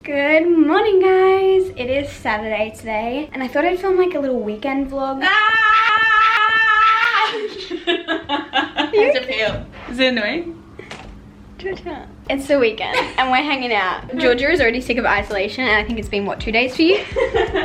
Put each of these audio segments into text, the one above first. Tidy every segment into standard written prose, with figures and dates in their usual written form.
Good morning, guys. It is Saturday today, and I thought I'd film like a little weekend vlog. How does it feel? Is it annoying? Georgia. It's the weekend and we're hanging out. Georgia is already sick of isolation and I think it's been, what, 2 days for you?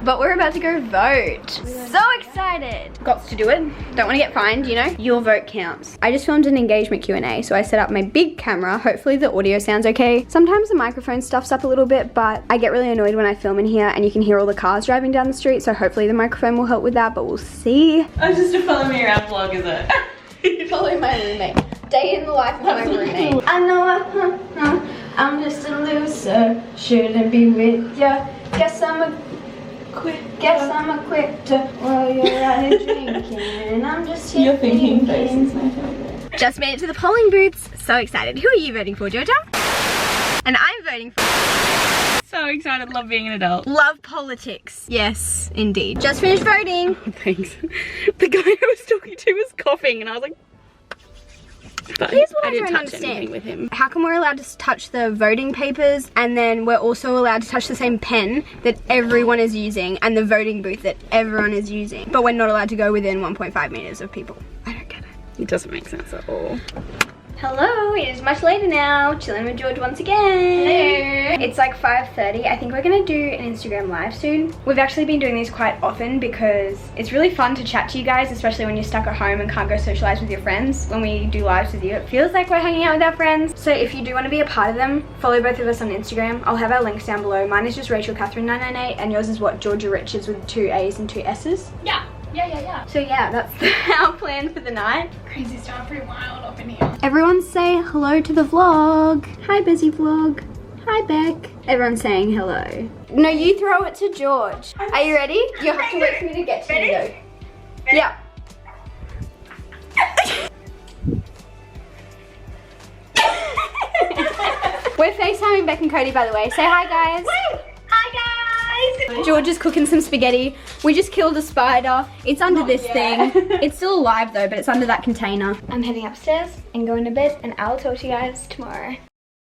But we're about to go vote. So excited. Got to do it. Don't want to get fined, you know? Your vote counts. I just filmed an engagement Q&A, so I set up my big camera. Hopefully the audio sounds okay. Sometimes the microphone stuffs up a little bit, but I get really annoyed when I film in here and you can hear all the cars driving down the street, so hopefully the microphone will help with that, but we'll see. Oh, just a follow me around vlog, is it? Follow my roommate. Day in the life of my roommate. I know I'm just a loser. Shouldn't be with ya. Guess I'm a quitter while you're out here drinking. I'm just here. Your thinking face is my favorite. Just made it to the polling booths. So excited. Who are you voting for, Georgia? And I'm voting for... So excited, love being an adult. Love politics. Yes, indeed. Just finished voting. Oh, thanks. The guy I was talking to was coughing and I was like... But here's what I didn't don't touch understand anything with him. How come we're allowed to touch the voting papers and then we're also allowed to touch the same pen that everyone is using and the voting booth that everyone is using, but we're not allowed to go within 1.5 meters of people? I don't get it. It doesn't make sense at all. Hello, it is much later now. Chilling with George once again. Hello. It's like 5:30. I think we're gonna do an Instagram live soon. We've actually been doing these quite often because it's really fun to chat to you guys, especially when you're stuck at home and can't go socialize with your friends. When we do lives with you, it feels like we're hanging out with our friends. So if you do want to be a part of them, follow both of us on Instagram. I'll have our links down below. Mine is just Rachel Catherine 998 and yours is what, Georgia Richards with 2 A's and 2 S's? Yeah. So yeah, that's our plan for the night. Crazy stuff, pretty wild up in here. Everyone say hello to the vlog. Hi, busy vlog. Hi, Beck. Everyone's saying hello. No, you throw it to George. Are you ready? You have to wait for me to get to you though. Yeah. We're FaceTiming Beck and Cody, by the way. Say hi, guys. Hi guys! George is cooking some spaghetti. We just killed a spider. It's under this thing. It's still alive though, but it's under that container. I'm heading upstairs and going to bed, and I'll talk to you guys tomorrow.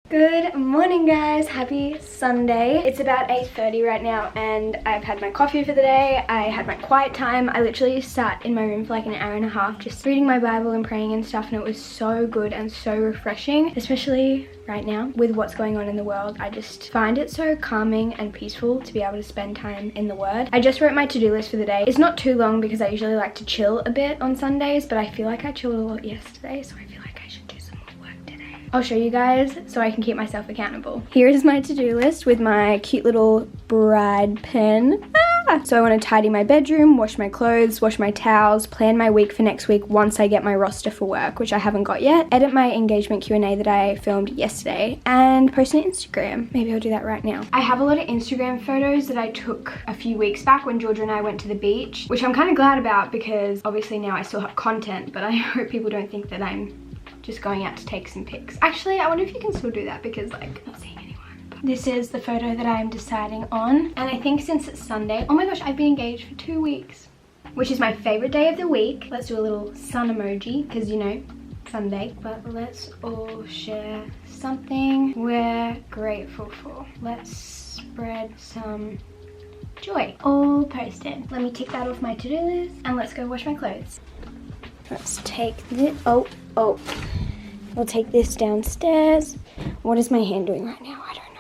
Good morning, guys. Happy Sunday. It's about 8:30 right now and I've had my coffee for the day. I had my quiet time. I literally sat in my room for like an hour and a half just reading my Bible and praying and stuff, and it was so good and so refreshing, especially right now with what's going on in the world. I just find it so calming and peaceful to be able to spend time in the Word. I just wrote my to-do list for the day. It's not too long because I usually like to chill a bit on Sundays, but I feel like I chilled a lot yesterday, so I feel like I should do some more work today. I'll show you guys so I can keep myself accountable. Here is my to-do list with my cute little bride pen. So I want to tidy my bedroom, wash my clothes, wash my towels, plan my week for next week once I get my roster for work, which I haven't got yet, edit my engagement Q&A that I filmed yesterday, and post on Instagram. Maybe I'll do that right now. I have a lot of Instagram photos that I took a few weeks back when Georgia and I went to the beach, which I'm kind of glad about because obviously now I still have content, but I hope people don't think that I'm just going out to take some pics. Actually, I wonder if you can still do that because like, I'm not seeing anyone. This is the photo that I'm deciding on, and I think since it's Sunday, oh my gosh, I've been engaged for 2 weeks, which is my favorite day of the week. Let's do a little sun emoji because, you know, Sunday. But let's all share something we're grateful for. Let's spread some joy. All posted. Let me tick that off my to-do list and let's go wash my clothes. Let's take this. We'll take this downstairs. What is my hand doing right now? I don't know.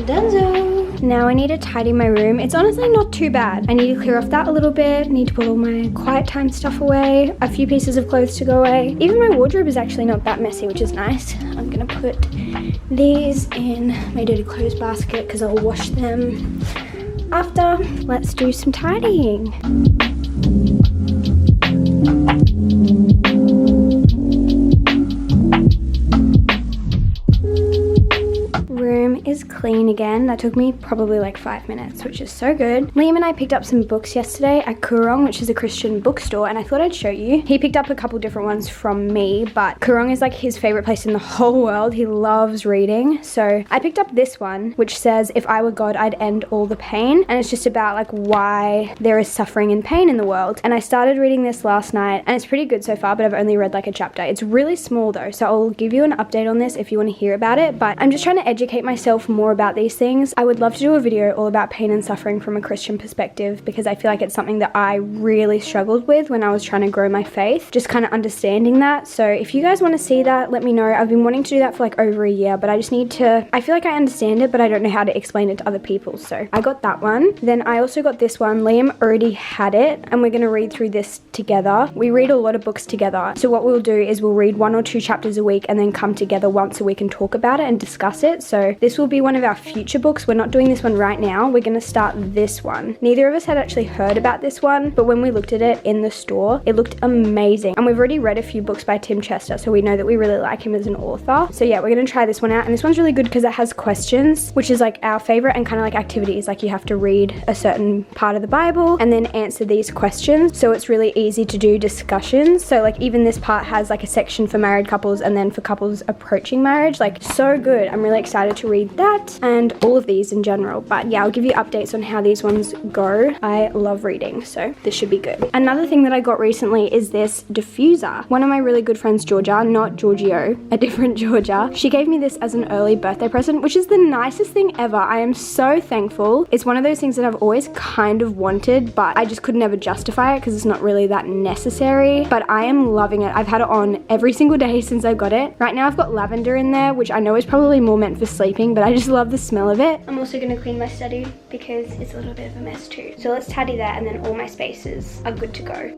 Donezo. Now I need to tidy my room. It's honestly not too bad. I need to clear off that a little bit. I need to put all my quiet time stuff away. A few pieces of clothes to go away. Even my wardrobe is actually not that messy, which is nice. I'm gonna put these in my dirty clothes basket because I'll wash them after. Let's do some tidying. Room is clean. clean again. That took me probably like 5 minutes, which is so good. Liam and I picked up some books yesterday at Kurong, which is a Christian bookstore, and I thought I'd show you. He picked up a couple different ones from me, but Kurong is like his favorite place in the whole world. He loves reading. So I picked up this one, which says, "If I were God, I'd end all the pain." And it's just about like why there is suffering and pain in the world. And I started reading this last night, and it's pretty good so far, but I've only read like a chapter. It's really small though, so I'll give you an update on this if you want to hear about it, but I'm just trying to educate myself more about these things. I would love to do a video all about pain and suffering from a Christian perspective, because I feel like it's something that I really struggled with when I was trying to grow my faith, just kind of understanding that. So if you guys want to see that, let me know. I've been wanting to do that for like over a year, but I just need to, I feel like I understand it, but I don't know how to explain it to other people. So I got that one. Then I also got this one. Liam already had it, and we're going to read through this together. We read a lot of books together, so what we'll do is we'll read 1 or 2 chapters a week and then come together once a week and talk about it and discuss it. So this will be one of our future books. We're not doing this one right now. We're going to start this one. Neither of us had actually heard about this one, but when we looked at it in the store, it looked amazing. And we've already read a few books by Tim Chester, so we know that we really like him as an author. So yeah, we're going to try this one out, and this one's really good because it has questions, which is like our favorite, and kind of like activities. Like you have to read a certain part of the Bible and then answer these questions. So it's really easy to do discussions. So like even this part has like a section for married couples and then for couples approaching marriage. Like so good. I'm really excited to read that and all of these in general. But yeah, I'll give you updates on how these ones go. I love reading, so this should be good. Another thing that I got recently is this diffuser. One of my really good friends, Georgia, not Giorgio, a different Georgia, she gave me this as an early birthday present, which is the nicest thing ever. I am so thankful. It's one of those things that I've always kind of wanted, but I just could never justify it because it's not really that necessary. But I am loving it. I've had it on every single day since I got it. Right now I've got lavender in there, which I know is probably more meant for sleeping, but I just love the smell of it. I'm also going to clean my study because it's a little bit of a mess too. So let's tidy that, and then all my spaces are good to go.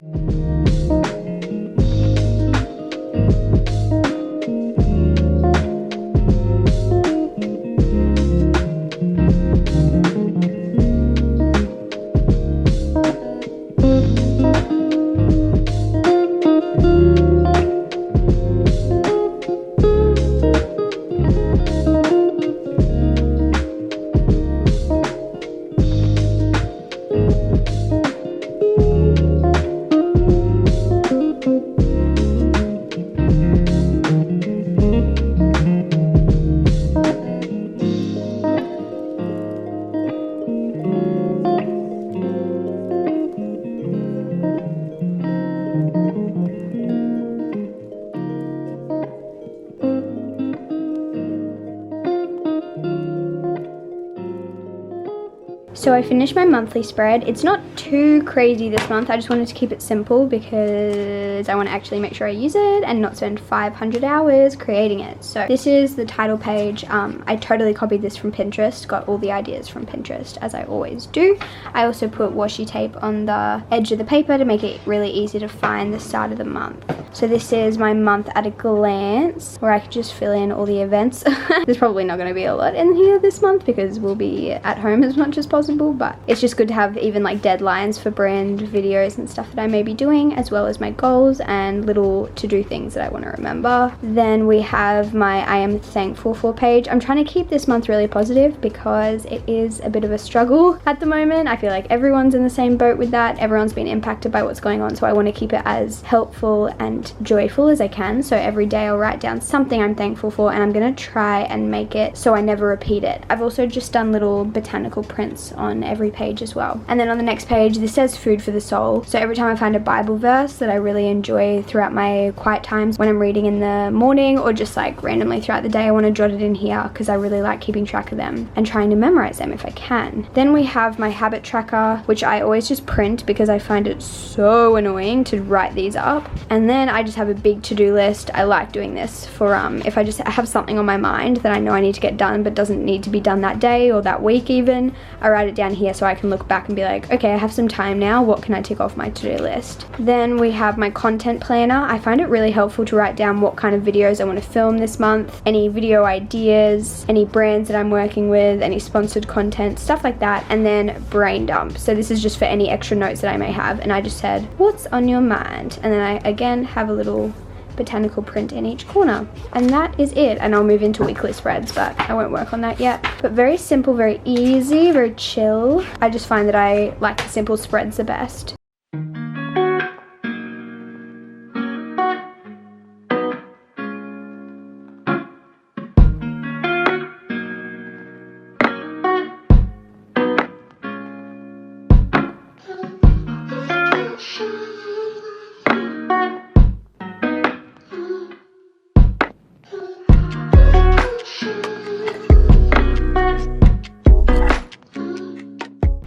So I finished my monthly spread. It's not too crazy this month. I just wanted to keep it simple because I want to actually make sure I use it and not spend 500 hours creating it. So this is the title page. I totally copied this from Pinterest, got all the ideas from Pinterest, as I always do. I also put washi tape on the edge of the paper to make it really easy to find the start of the month. So this is my month at a glance, where I could just fill in all the events. There's probably not going to be a lot in here this month because we'll be at home as much as possible, but it's just good to have even like deadlines for brand videos and stuff that I may be doing, as well as my goals and little to-do things that I want to remember. Then we have my I am thankful for page. I'm trying to keep this month really positive because it is a bit of a struggle at the moment. I feel like everyone's in the same boat with that. Everyone's been impacted by what's going on, so I want to keep it as helpful and joyful as I can. So every day I'll write down something I'm thankful for, and I'm going to try and make it so I never repeat it. I've also just done little botanical prints on every page as well. And then on the next page, this says food for the soul. So every time I find a Bible verse that I really enjoy throughout my quiet times when I'm reading in the morning, or just like randomly throughout the day, I want to jot it in here because I really like keeping track of them and trying to memorize them if I can. Then we have my habit tracker, which I always just print because I find it so annoying to write these up. And then I just have a big to-do list. I like doing this for if I just have something on my mind that I know I need to get done but doesn't need to be done that day or that week even. I write it down here so I can look back and be like, okay, I have some time now, what can I tick off my to-do list? Then we have my content planner. I find it really helpful to write down what kind of videos I want to film this month, any video ideas, any brands that I'm working with, any sponsored content, stuff like that. And then brain dump. So this is just for any extra notes that I may have, and I just said, what's on your mind? And then I again have a little botanical print in each corner. And that is it. And I'll move into weekly spreads, but I won't work on that yet. But very simple, very easy, very chill. I just find that I like the simple spreads the best.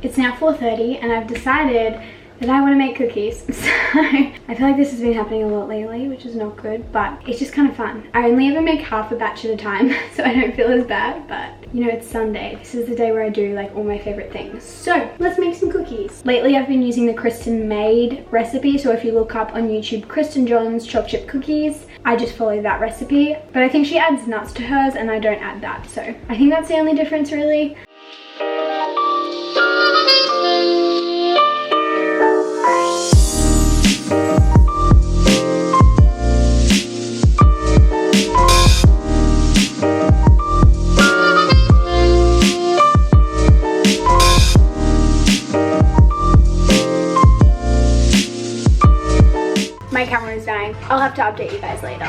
It's now 4:30 and I've decided that I want to make cookies. So I feel like this has been happening a lot lately, which is not good, but it's just kind of fun. I only ever make half a batch at a time, so I don't feel as bad, but you know, it's Sunday. This is the day where I do like all my favorite things. So let's make some cookies. Lately I've been using the Kristen Made recipe, so if you look up on YouTube Kristen John's chocolate chip cookies, I just follow that recipe. But I think she adds nuts to hers and I don't add that, so I think that's the only difference really. My camera is dying. I'll have to update you guys later.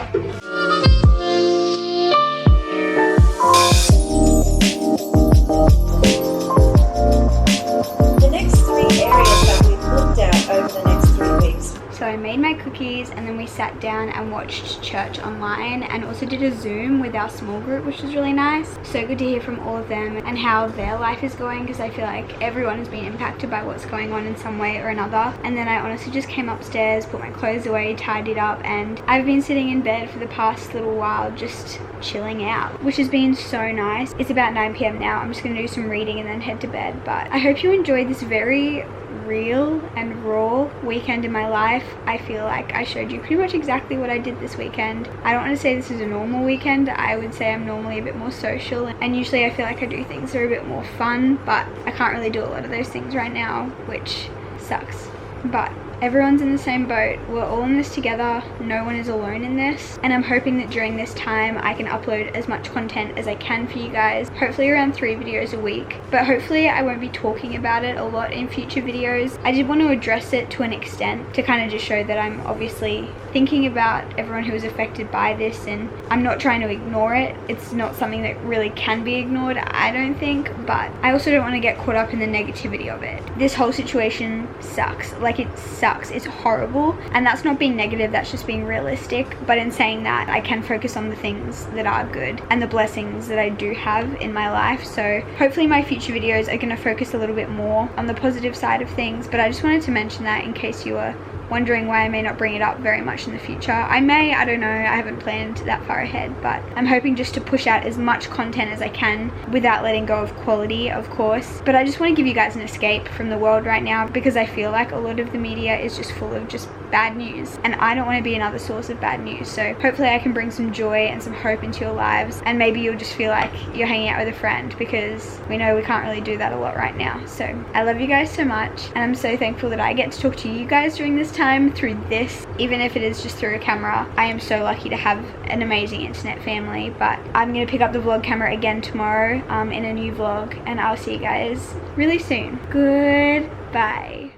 The next 3 areas that we've looked at over the next 3 weeks. So I made my cookies and then we sat down and watched church online and also did a Zoom with our small group, which was really nice. So good to hear from all of them and how their life is going, because I feel like everyone has been impacted by what's going on in some way or another. And then I honestly just came upstairs, put my clothes away, tidied up, and I've been sitting in bed for the past little while just chilling out, which has been so nice. It's about 9 p.m. now. I'm just gonna do some reading and then head to bed, but I hope you enjoyed this very real and raw weekend in my life. I feel like I showed you pretty much exactly what I did this weekend. I don't want to say this is a normal weekend. I would say I'm normally a bit more social, and usually I feel like I do things that are a bit more fun, but I can't really do a lot of those things right now, which sucks. But everyone's in the same boat. We're all in this together. No one is alone in this. And I'm hoping that during this time I can upload as much content as I can for you guys. Hopefully around 3 videos a week. But hopefully I won't be talking about it a lot in future videos. I did want to address it to an extent to kind of just show that I'm obviously thinking about everyone who is affected by this, and I'm not trying to ignore it. It's not something that really can be ignored, I don't think, but I also don't want to get caught up in the negativity of it. This whole situation sucks. Like, it sucks. It's horrible, and that's not being negative, that's just being realistic. But in saying that, I can focus on the things that are good and the blessings that I do have in my life. So hopefully my future videos are going to focus a little bit more on the positive side of things, but I just wanted to mention that in case you were wondering why I may not bring it up very much in the future. I may, I don't know, I haven't planned that far ahead, but I'm hoping just to push out as much content as I can without letting go of quality, of course. But I just want to give you guys an escape from the world right now, because I feel like a lot of the media is just full of just bad news, and I don't want to be another source of bad news. So hopefully I can bring some joy and some hope into your lives, and maybe you'll just feel like you're hanging out with a friend, because we know we can't really do that a lot right now. So I love you guys so much, and I'm so thankful that I get to talk to you guys during this time through this, even if it is just through a camera. I am so lucky to have an amazing internet family. But I'm gonna pick up the vlog camera again tomorrow in a new vlog, and I'll see you guys really soon. Goodbye.